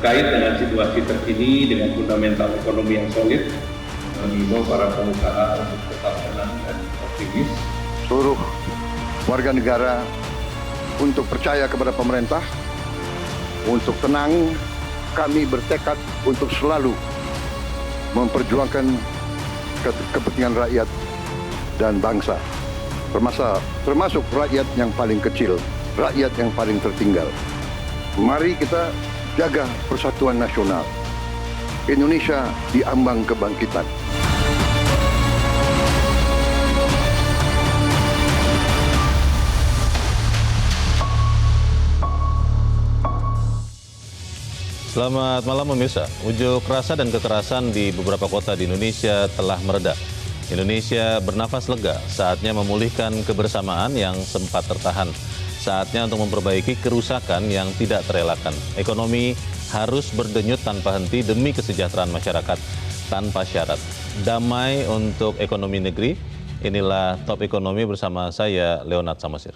terkait dengan situasi terkini dengan fundamental ekonomi yang solid, mengimbau para pengusaha untuk tetap tenang dan optimis. Seluruh warga negara untuk percaya kepada pemerintah, untuk tenang. Kami bertekad untuk selalu memperjuangkan kepentingan rakyat dan bangsa, termasuk rakyat yang paling kecil, rakyat yang paling tertinggal. Mari kita jaga persatuan nasional. Indonesia di ambang kebangkitan. Selamat malam pemirsa. Unjuk rasa dan kekerasan di beberapa kota di Indonesia telah mereda. Indonesia bernafas lega, saatnya memulihkan kebersamaan yang sempat tertahan. Saatnya untuk memperbaiki kerusakan yang tidak terelakkan. Ekonomi harus berdenyut tanpa henti demi kesejahteraan masyarakat tanpa syarat. Damai untuk ekonomi negeri. Inilah Top Ekonomi bersama saya, Leonard Samasir.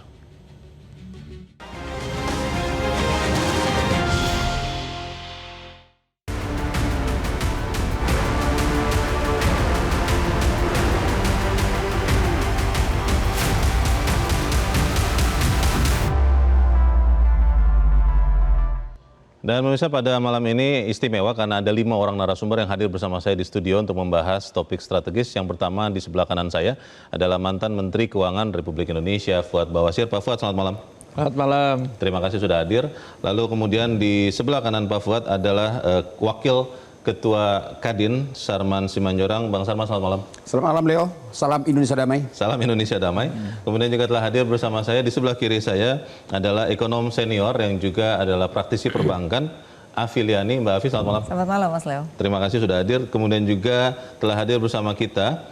Dan pemirsa, pada malam ini istimewa karena ada 5 orang narasumber yang hadir bersama saya di studio untuk membahas topik strategis. Yang pertama di sebelah kanan saya adalah mantan Menteri Keuangan Republik Indonesia, Fuad Bawazir. Pak Fuad, selamat malam. Selamat malam. Terima kasih sudah hadir. Lalu kemudian di sebelah kanan Pak Fuad adalah Wakil Ketua Kadin, Sarman Simanjorang. Bang Sarman, selamat malam. Selamat malam, Leo. Salam Indonesia damai. Salam Indonesia damai. Kemudian juga telah hadir bersama saya di sebelah kiri saya adalah ekonom senior yang juga adalah praktisi perbankan, Afiliani. Mbak Afi, selamat malam. Selamat malam, Mas Leo. Terima kasih sudah hadir. Kemudian juga telah hadir bersama kita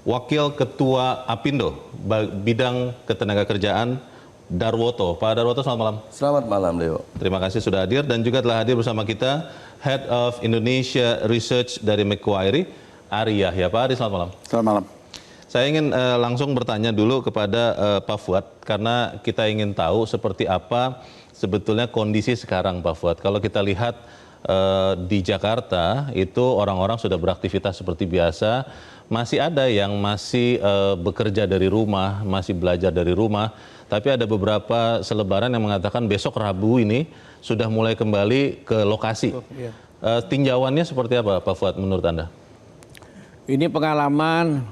Wakil Ketua Apindo, Bidang Ketenagakerjaan, Darwoto. Pak Darwoto, selamat malam. Selamat malam, Leo. Terima kasih sudah hadir. Dan juga telah hadir bersama kita Head of Indonesia Research dari Macquarie, Ari Yahya. Pak Ari, selamat malam. Selamat malam. Saya ingin langsung bertanya dulu kepada Pak Fuad, karena kita ingin tahu seperti apa sebetulnya kondisi sekarang, Pak Fuad. Kalau kita lihat di Jakarta, itu orang-orang sudah beraktivitas seperti biasa, masih ada yang masih bekerja dari rumah, masih belajar dari rumah, tapi ada beberapa selebaran yang mengatakan besok Rabu ini sudah mulai kembali ke lokasi. Tinjauannya seperti apa, Pak Fuad, menurut Anda? Ini pengalaman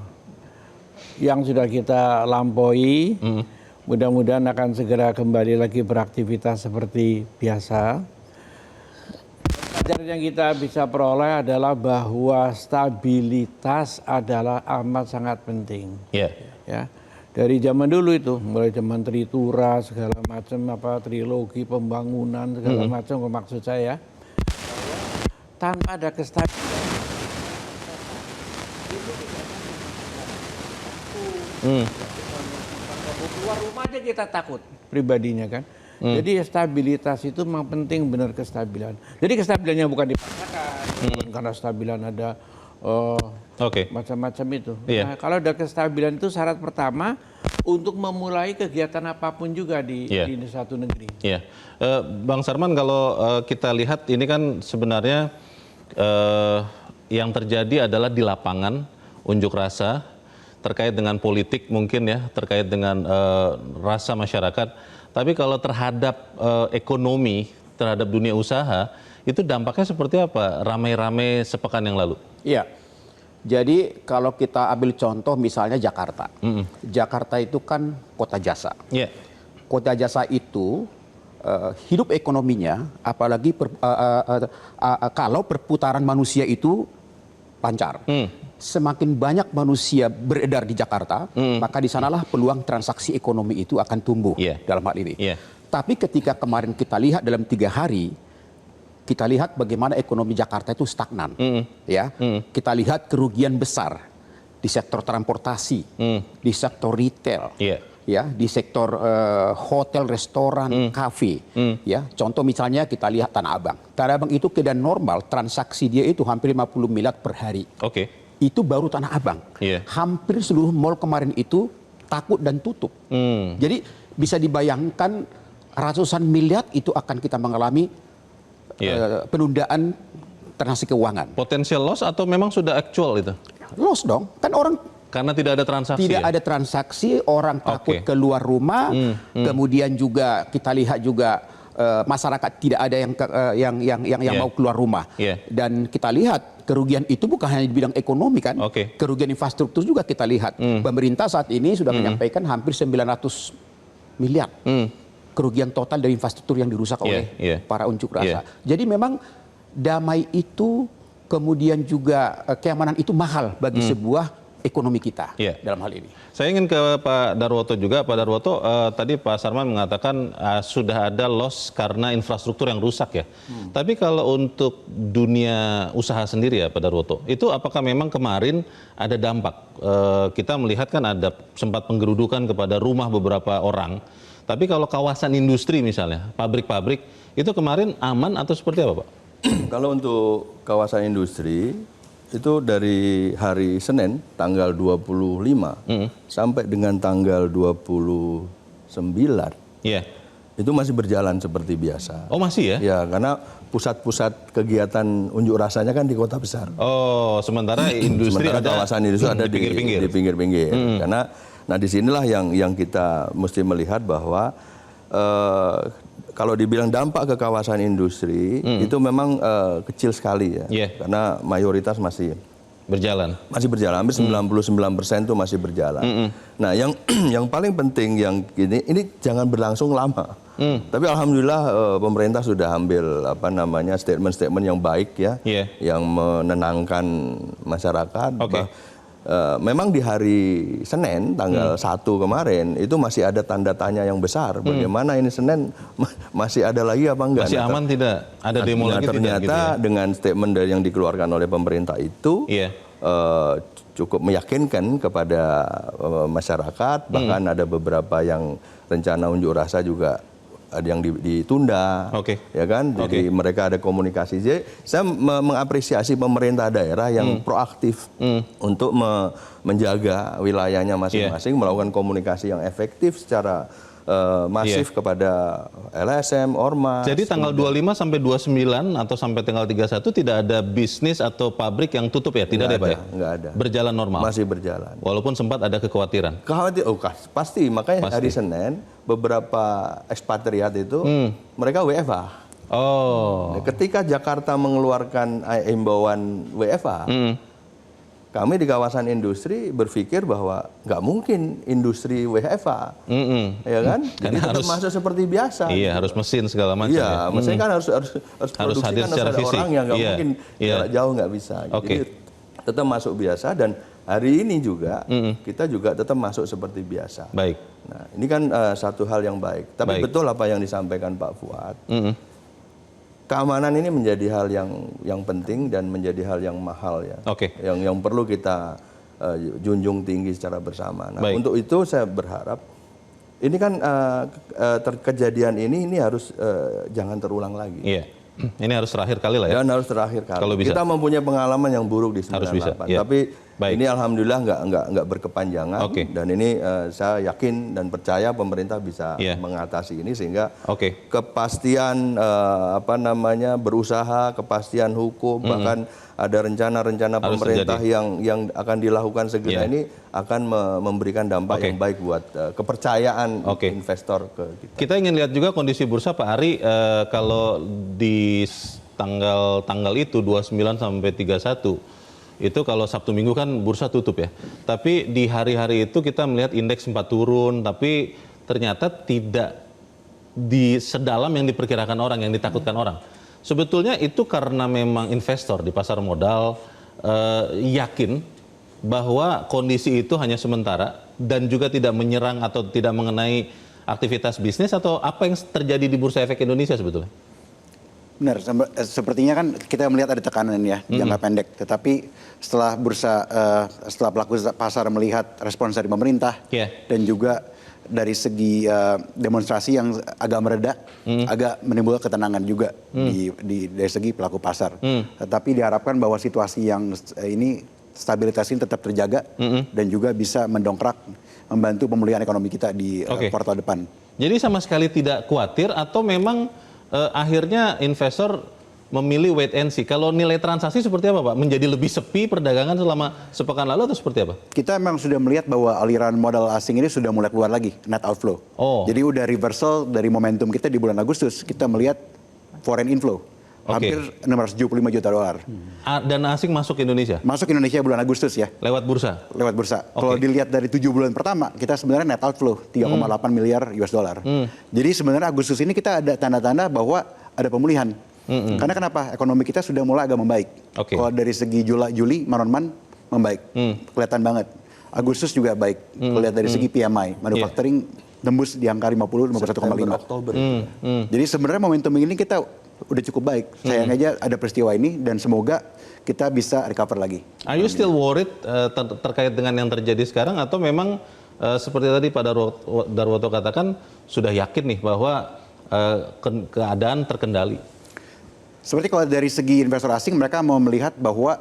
yang sudah kita lampaui. Mudah-mudahan akan segera kembali lagi beraktivitas seperti biasa. Pelajaran yang kita bisa peroleh adalah bahwa stabilitas adalah amat sangat penting. Ya. Dari zaman dulu itu, mulai zaman Tritura segala macam, trilogi pembangunan segala macam, maksud saya tanpa ada kestabilan keluar rumah aja kita takut pribadinya kan. Jadi stabilitas itu memang penting, benar kestabilan. Jadi kestabilannya bukan dipaksakan, karena stabilan ada macam-macam itu. Nah, kalau ada kestabilan itu syarat pertama untuk memulai kegiatan apapun juga di satu negeri. Bang Sarman, kalau kita lihat ini kan sebenarnya yang terjadi adalah di lapangan unjuk rasa terkait dengan politik mungkin ya, terkait dengan rasa masyarakat. Tapi kalau terhadap ekonomi, terhadap dunia usaha, itu dampaknya seperti apa? Ramai-ramai sepekan yang lalu. Iya. Jadi kalau kita ambil contoh misalnya Jakarta. Jakarta itu kan kota jasa. Kota jasa itu hidup ekonominya, apalagi kalau perputaran manusia itu lancar. Semakin banyak manusia beredar di Jakarta, maka di sanalah peluang transaksi ekonomi itu akan tumbuh dalam hal ini. Tapi ketika kemarin kita lihat dalam 3 hari, kita lihat bagaimana ekonomi Jakarta itu stagnan. Kita lihat kerugian besar di sektor transportasi, di sektor retail, di sektor hotel, restoran, kafe. Contoh misalnya kita lihat Tanah Abang. Tanah Abang itu keadaan normal, transaksi dia itu hampir 50 miliar per hari. Itu baru Tanah Abang. Hampir seluruh mal kemarin itu takut dan tutup. Jadi bisa dibayangkan ratusan miliar itu akan kita mengalami penundaan transaksi keuangan. Potensial loss atau memang sudah actual itu? Loss dong, kan orang karena tidak ada transaksi. Tidak ada transaksi, orang takut keluar rumah, kemudian juga kita lihat juga masyarakat tidak ada yang mau keluar rumah. Dan kita lihat kerugian itu bukan hanya di bidang ekonomi kan, kerugian infrastruktur juga kita lihat. Pemerintah saat ini sudah menyampaikan hampir 900 miliar kerugian total dari infrastruktur yang dirusak oleh para unjuk rasa. Jadi memang damai itu, kemudian juga keamanan itu mahal bagi sebuah ekonomi kita dalam hal ini. Saya ingin ke Pak Darwoto juga. Pak Darwoto, tadi Pak Sarman mengatakan sudah ada loss karena infrastruktur yang rusak ya. Tapi kalau untuk dunia usaha sendiri ya Pak Darwoto, itu apakah memang kemarin ada dampak? Kita melihat kan ada sempat penggerudukan kepada rumah beberapa orang. Tapi kalau kawasan industri misalnya, pabrik-pabrik, itu kemarin aman atau seperti apa Pak? Kalau untuk kawasan industri, itu dari hari Senin tanggal 25 sampai dengan tanggal 29 itu masih berjalan seperti biasa. Oh masih ya? Ya, karena pusat-pusat kegiatan unjuk rasanya kan di kota besar. Oh, sementara industri ada kawasan industri ada di pinggir-pinggir. Karena disinilah yang kita mesti melihat bahwa kalau dibilang dampak ke kawasan industri itu memang kecil sekali ya, karena mayoritas masih berjalan, hampir 99% itu masih berjalan. Nah, yang paling penting yang ini jangan berlangsung lama. Tapi alhamdulillah pemerintah sudah ambil statement-statement yang baik ya, yang menenangkan masyarakat. Memang di hari Senin tanggal 1 kemarin itu masih ada tanda tanya yang besar. Bagaimana ini Senin masih ada lagi apa enggak? Masih aman tidak? Ada demo lagi ternyata tidak? Gitu ya? Dengan statement yang dikeluarkan oleh pemerintah itu cukup meyakinkan kepada masyarakat. Bahkan ada beberapa yang rencana unjuk rasa juga ada yang ditunda, ya kan? Jadi mereka ada komunikasi. Jadi saya mengapresiasi pemerintah daerah yang proaktif untuk menjaga wilayahnya masing-masing, melakukan komunikasi yang efektif secara masif kepada LSM, Ormas. Jadi tanggal 25 sampai 29 atau sampai tanggal 31 tidak ada bisnis atau pabrik yang tutup ya? Tidak ada Pak ya? Nggak ada. Berjalan normal? Masih berjalan. Walaupun sempat ada kekhawatiran? Pasti. Makanya hari Senin beberapa ekspatriat itu mereka WFH. Ketika Jakarta mengeluarkan himbauan WFH, kami di kawasan industri berpikir bahwa nggak mungkin industri WFH, ya kan? Jadi tetap masuk seperti biasa. Iya, harus mesin segala macam. Iya, mesin kan harus produksi hadir kan secara harus ada fisik. orang yang nggak mungkin jarak jauh nggak bisa. Jadi tetap masuk biasa dan hari ini juga kita juga tetap masuk seperti biasa. Baik. Nah, ini kan satu hal yang baik. Tapi betul apa yang disampaikan Pak Fuad. Keamanan ini menjadi hal yang penting dan menjadi hal yang mahal ya, yang perlu kita junjung tinggi secara bersama. Nah, untuk itu saya berharap ini kan kejadian ini harus jangan terulang lagi. Iya. Ini harus terakhir kali lah ya. Dan harus terakhir kali. Kalau bisa. Kita mempunyai pengalaman yang buruk di 98. Harus bisa, Tapi ini alhamdulillah nggak berkepanjangan. Dan ini saya yakin dan percaya pemerintah bisa mengatasi ini sehingga kepastian berusaha, kepastian hukum, bahkan ada rencana-rencana pemerintah yang akan dilakukan segera ini akan memberikan dampak yang baik buat kepercayaan investor ke kita. Kita ingin lihat juga kondisi bursa Pak Ari, kalau di tanggal itu 29 sampai 31 itu kalau Sabtu Minggu kan bursa tutup ya. Tapi di hari-hari itu kita melihat indeks sempat turun, tapi ternyata tidak di sedalam yang diperkirakan orang, yang ditakutkan orang. Sebetulnya itu karena memang investor di pasar modal yakin bahwa kondisi itu hanya sementara dan juga tidak menyerang atau tidak mengenai aktivitas bisnis, atau apa yang terjadi di Bursa Efek Indonesia sebetulnya? Benar, sepertinya kan kita melihat ada tekanan ya jangka pendek. Tetapi setelah pelaku pasar melihat respons dari pemerintah dan juga dari segi demonstrasi yang agak mereda, agak menimbulkan ketenangan juga dari segi pelaku pasar. Tetapi diharapkan bahwa situasi yang ini, stabilitas ini tetap terjaga dan juga bisa mendongkrak, membantu pemulihan ekonomi kita di kuartal depan. Jadi sama sekali tidak khawatir, atau memang akhirnya investor memilih wait and see. Kalau nilai transaksi seperti apa Pak? Menjadi lebih sepi perdagangan selama sepekan lalu atau seperti apa? Kita memang sudah melihat bahwa aliran modal asing ini sudah mulai keluar lagi, net outflow. Jadi udah reversal dari momentum kita di bulan Agustus. Kita melihat foreign inflow. Hampir 675 juta dolar. Dana asing masuk Indonesia? Masuk Indonesia bulan Agustus ya. Lewat bursa? Lewat bursa. Kalau dilihat dari 7 bulan pertama, kita sebenarnya net outflow 3,8 miliar US dollar. Jadi sebenarnya Agustus ini kita ada tanda-tanda bahwa ada pemulihan. Karena kenapa? Ekonomi kita sudah mulai agak membaik. Kalau dari segi Juli, month-on-month membaik. Kelihatan banget. Agustus juga baik. Kalau lihat dari segi PMI, manufacturing tembus di angka 50, 51,5. Oktober. Jadi sebenarnya momentum ini kita udah cukup baik. Sayang aja ada peristiwa ini dan semoga kita bisa recover lagi. Are you still worried terkait dengan yang terjadi sekarang atau memang seperti tadi Pak Darwoto katakan sudah yakin nih bahwa keadaan terkendali? Seperti kalau dari segi investor asing mereka mau melihat bahwa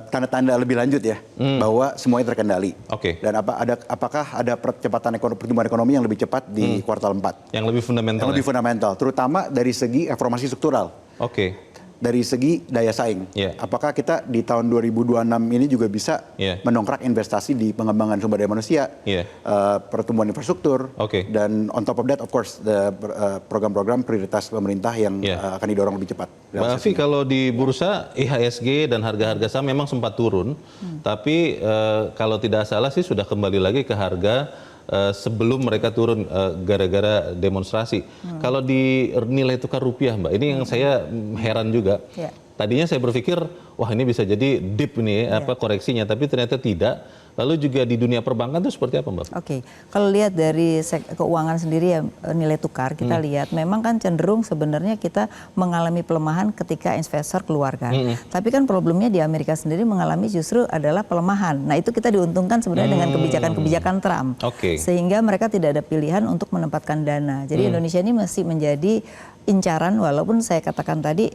tanda-tanda lebih lanjut ya bahwa semuanya terkendali. Dan apakah ada percepatan pertumbuhan ekonomi yang lebih cepat di kuartal 4? Yang lebih fundamental. Yang lebih fundamental, terutama dari segi reformasi struktural. Dari segi daya saing. Apakah kita di tahun 2026 ini juga bisa mendongkrak investasi di pengembangan sumber daya manusia, pertumbuhan infrastruktur, dan on top of that of course program-program prioritas pemerintah yang akan didorong lebih cepat. Mbak Afi, kalau di bursa IHSG dan harga-harga saham memang sempat turun, tapi kalau tidak salah sih sudah kembali lagi ke harga sebelum mereka turun gara-gara demonstrasi. Kalau di nilai tukar rupiah Mbak, ini yang saya heran juga. Tadinya saya berpikir, wah ini bisa jadi dip nih koreksinya, tapi ternyata tidak. Lalu juga di dunia perbankan itu seperti apa Mbak? Kalau lihat dari keuangan sendiri ya nilai tukar, kita lihat memang kan cenderung sebenarnya kita mengalami pelemahan ketika investor keluar kan. Tapi kan problemnya di Amerika sendiri mengalami justru adalah pelemahan. Nah itu kita diuntungkan sebenarnya dengan kebijakan-kebijakan Trump. Sehingga mereka tidak ada pilihan untuk menempatkan dana. Jadi Indonesia ini masih menjadi incaran, walaupun saya katakan tadi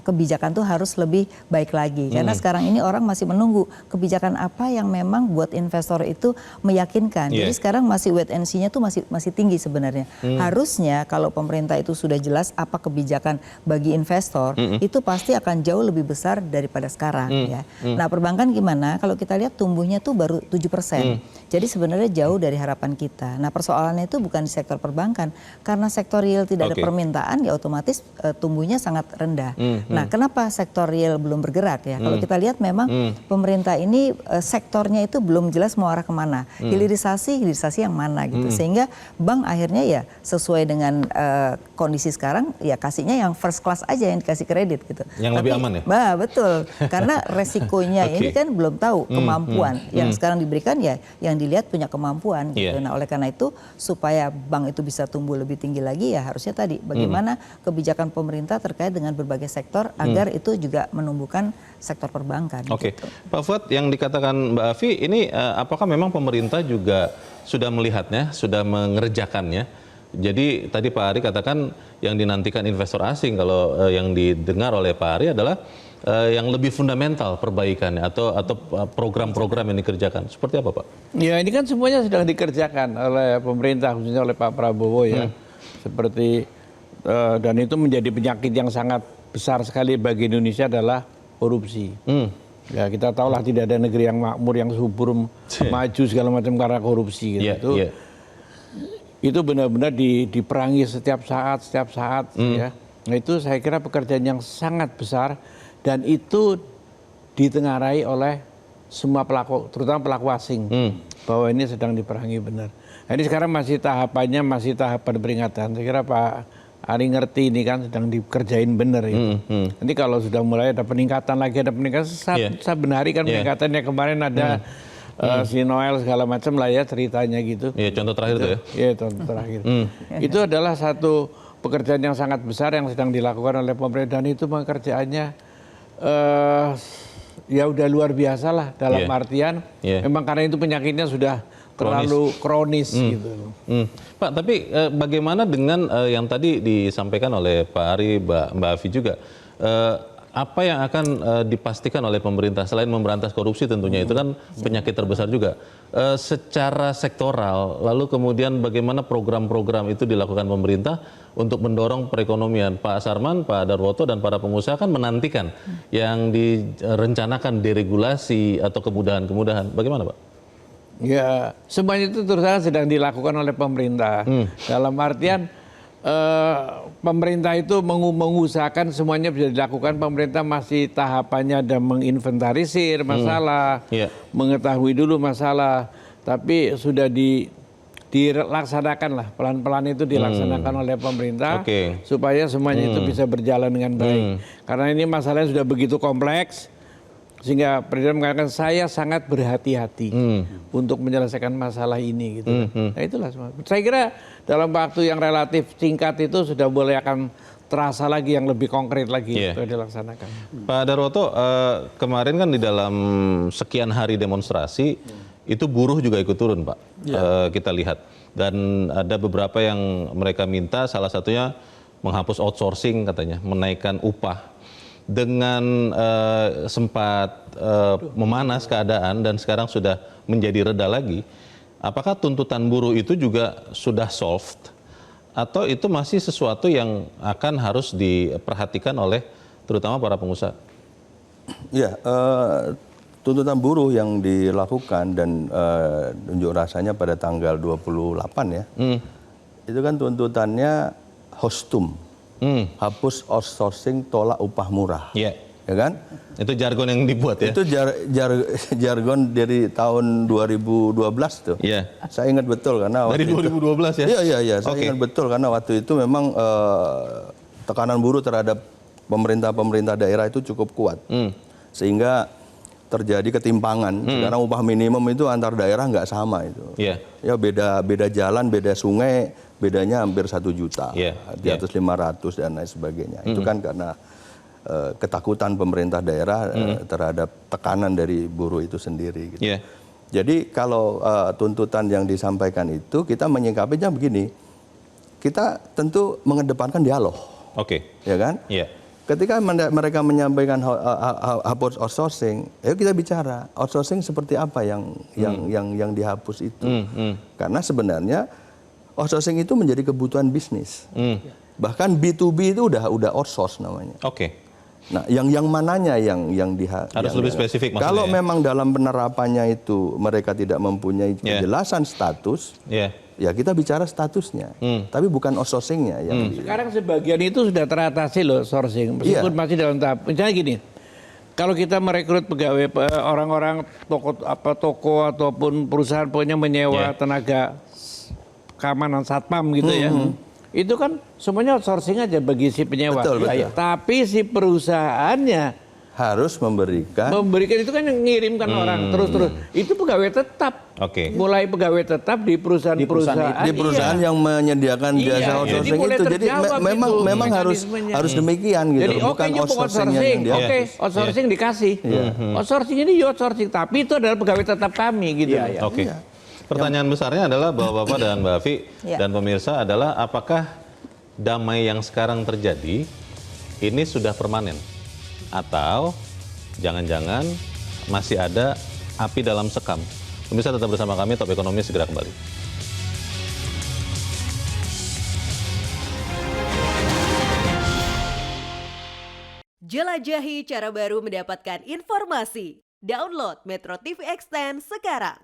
kebijakan tuh harus lebih baik lagi. Karena sekarang ini orang masih menunggu kebijakan apa yang memang buat investor itu meyakinkan. Jadi sekarang masih wait and see-nya tuh masih tinggi sebenarnya. Harusnya kalau pemerintah itu sudah jelas apa kebijakan bagi investor, itu pasti akan jauh lebih besar daripada sekarang ya. Nah perbankan gimana? Kalau kita lihat tumbuhnya tuh baru 7%. Jadi sebenarnya jauh dari harapan kita. Nah persoalannya itu bukan di sektor perbankan. Karena sektor real tidak ada permintaan, ya otomatis tumbuhnya sangat rendah. Nah, kenapa sektor real belum bergerak ya? Kalau kita lihat memang pemerintah ini sektornya itu belum jelas mau arah kemana. Hilirisasi yang mana gitu. Sehingga bank akhirnya ya sesuai dengan kondisi sekarang ya kasihnya yang first class aja yang dikasih kredit gitu. Yang lebih aman ya? Betul. Karena resikonya ini kan belum tahu kemampuan. Yang sekarang diberikan ya yang dilihat punya kemampuan gitu. Nah, oleh karena itu supaya bank itu bisa tumbuh lebih tinggi lagi ya harusnya tadi bagaimana kebijakan pemerintah terkait dengan berbagai sektor agar itu juga menumbuhkan sektor perbankan. Gitu. Pak Fuad, yang dikatakan Mbak Afi ini apakah memang pemerintah juga sudah melihatnya, sudah mengerjakannya? Jadi tadi Pak Ari katakan yang dinantikan investor asing, kalau yang didengar oleh Pak Ari adalah yang lebih fundamental perbaikannya atau program-program yang dikerjakan. Seperti apa Pak? Ya ini kan semuanya sedang dikerjakan oleh pemerintah, khususnya oleh Pak Prabowo ya. Seperti dan itu menjadi penyakit yang sangat besar sekali bagi Indonesia adalah korupsi. Ya kita tahulah tidak ada negeri yang makmur, yang subur, maju segala macam karena korupsi gitu. Itu benar-benar diperangi setiap saat ya. Nah itu saya kira pekerjaan yang sangat besar dan itu ditengarai oleh semua pelaku, terutama pelaku asing, bahwa ini sedang diperangi benar. Nah, ini sekarang masih tahapan peringatan. Saya kira Pak Ari ngerti ini kan sedang dikerjain benar itu. Nanti kalau sudah mulai ada peningkatan lagi, saben hari kan peningkatannya kemarin ada si Noel segala macam lah ya ceritanya gitu. Iya contoh terakhir itu ya. Iya contoh terakhir. Itu adalah satu pekerjaan yang sangat besar yang sedang dilakukan oleh pemerintah dan itu pekerjaannya ya udah luar biasa lah dalam artian memang karena itu penyakitnya sudah terlalu kronis gitu. Pak, tapi bagaimana dengan yang tadi disampaikan oleh Pak Ari, Mbak Afi juga, Apa yang akan dipastikan oleh pemerintah selain memberantas korupsi tentunya itu kan penyakit terbesar juga. Secara sektoral, lalu kemudian bagaimana program-program itu dilakukan pemerintah untuk mendorong perekonomian. Pak Sarman, Pak Darwoto, dan para pengusaha kan menantikan yang direncanakan deregulasi atau kemudahan-kemudahan. Bagaimana Pak? Ya, semuanya itu terus terang sedang dilakukan oleh pemerintah. Dalam artian pemerintah itu mengusahakan semuanya bisa dilakukan. Pemerintah masih tahapannya ada menginventarisir masalah, mengetahui dulu masalah, tapi sudah dilaksanakan lah, pelan-pelan itu dilaksanakan oleh pemerintah supaya semuanya itu bisa berjalan dengan baik. Karena ini masalahnya sudah begitu kompleks, sehingga Presiden mengatakan saya sangat berhati-hati untuk menyelesaikan masalah ini gitu. Nah itulah semua. Saya kira dalam waktu yang relatif singkat itu sudah boleh akan terasa lagi yang lebih konkret lagi untuk dilaksanakan. Pak Darwoto, kemarin kan di dalam sekian hari demonstrasi itu buruh juga ikut turun Pak, kita lihat. Dan ada beberapa yang mereka minta, salah satunya menghapus outsourcing katanya, menaikkan upah. Dengan sempat memanas keadaan dan sekarang sudah menjadi reda lagi, apakah tuntutan buruh itu juga sudah solved atau itu masih sesuatu yang akan harus diperhatikan oleh terutama para pengusaha? Ya, tuntutan buruh yang dilakukan dan unjuk rasanya pada tanggal 28 ya, itu kan tuntutannya hostum. Hapus outsourcing, tolak upah murah. Ya kan? Itu jargon yang dibuat ya? Itu jargon dari tahun 2012 tuh. Saya ingat betul karena dari 2012 ya? Iya. Saya ingat betul karena waktu itu memang tekanan buruh terhadap pemerintah daerah itu cukup kuat. Sehingga terjadi ketimpangan. Sekarang upah minimum itu antar daerah nggak sama itu. Ya beda jalan, beda sungai, bedanya hampir 1 juta, di atas 500 dan lain sebagainya. Itu kan karena ketakutan pemerintah daerah terhadap tekanan dari buruh itu sendiri. Gitu. Jadi kalau tuntutan yang disampaikan itu kita menyikapinya begini, kita tentu mengedepankan dialog, ya kan? Ketika mereka menyampaikan hapus outsourcing, ayo kita bicara outsourcing seperti apa yang dihapus itu, karena sebenarnya outsourcing itu menjadi kebutuhan bisnis. Bahkan B2B itu udah outsource namanya. Nah, yang mananya yang harus lebih spesifik maksudnya. Kalau memang dalam penerapannya itu mereka tidak mempunyai kejelasan status, ya kita bicara statusnya. Tapi bukan outsourcingnya. Sekarang sebagian itu sudah teratasi loh sourcing, meskipun masih dalam tahap. Misalnya gini, kalau kita merekrut pegawai orang-orang toko ataupun perusahaan pokoknya menyewa tenaga keamanan satpam gitu ya. Itu kan semuanya outsourcing aja bagi si penyewa. Betul. Tapi si perusahaannya harus memberikan itu kan yang ngirimkan orang terus. Itu pegawai tetap. Mulai pegawai tetap di perusahaan-perusahaan. Di perusahaan yang menyediakan jasa outsourcing itu. Jadi memang harus demikian gitu. Jadi bukan outsourcingnya yang dihapus. Outsourcing dikasih. Outsourcing ini outsourcing, tapi itu adalah pegawai tetap kami gitu. Pertanyaan besarnya adalah bahwa Bapak dan Mbak Afi dan pemirsa adalah apakah damai yang sekarang terjadi ini sudah permanen? Atau jangan-jangan masih ada api dalam sekam? Pemirsa tetap bersama kami, Top Ekonomi segera kembali. Jelajahi cara baru mendapatkan informasi. Download Metro TV Extend sekarang.